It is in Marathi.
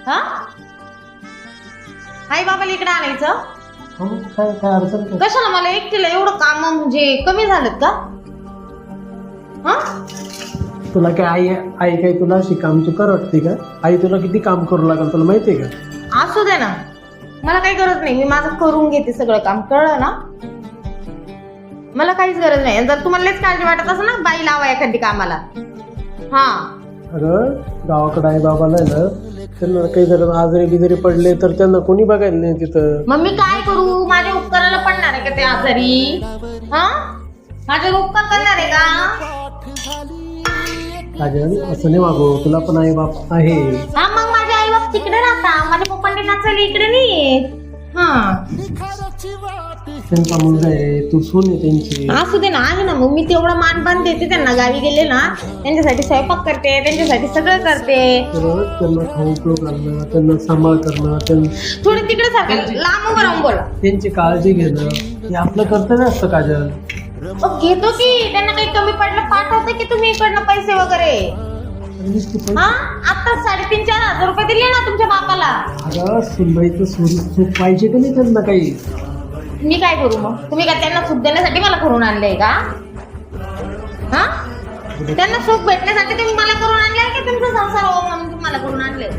हा आई बाबाला इकडे आणायचं काय काय अडचण काय? कशाला? मला एकटीला एवढं काम म्हणजे कमी झालं का? हा तुला काय आई आई काय तुला अशी काम तू कर वाटते का? आई तुला किती काम करू लागेल तुला माहितीये का? असू दे ना, मला काही गरज नाही, मी माझं करून घेते सगळं काम, कळलं ना? मला काहीच गरज नाही. जर तुम्हाला लयच काळजी वाटत असेल ना, बाई लावा एखादी कामाला. हा अगं गावाकडे आई बाबाला आहे ना, त्यांना काही जर आजारी बिजारी पडले तर त्यांना कोणी बघायला नाही तिथं. मग मी काय करू? माझ्या उपकाराला पडणार आहे का ते आजारी? हा माझे उपकार करणार आहे का? काजल असं नाही वागो, तुला पण आई बाप आहे. हा मग माझे आई बाप तिकडे राहता, माझ्या पप्पांनी नाचायला इकडे नाही. हा त्यांचा मुलगा आहे, तू सून आहे त्यांची. असू दे ना, आहे ना. मग मी तेवढा मानपान देते त्यांना. गावी गेले ना त्यांच्यासाठी स्वयंपाक करते, त्यांच्यासाठी सगळं करते. तर त्यांना खाऊ पिऊ घालणं, त्यांना सांभाळ करणं, थोडी तिकडे सारखं लांब उभं राहून बोला. त्यांची काळजी घेणं हे आपलं कर्तव्य असतं काजल. घेतो की, त्यांना काही कमी पडलं पाठवते की तुम्ही इकडनं पैसे वगैरे. हा आता 3,500-4,000 रुपये दिले ना तुमच्या बापाला. अगं सुनबाईचं सुख पाहिजे का नाही त्यांना काही? मी काय करू मग? तुम्ही काय त्यांना सुख देण्यासाठी मला करून आणलंय का? हा त्यांना सुख भेटण्यासाठी तुम्ही मला करून आणलंय की तुमचा संसार हो म्हणून तुम्हाला करून आणलंय?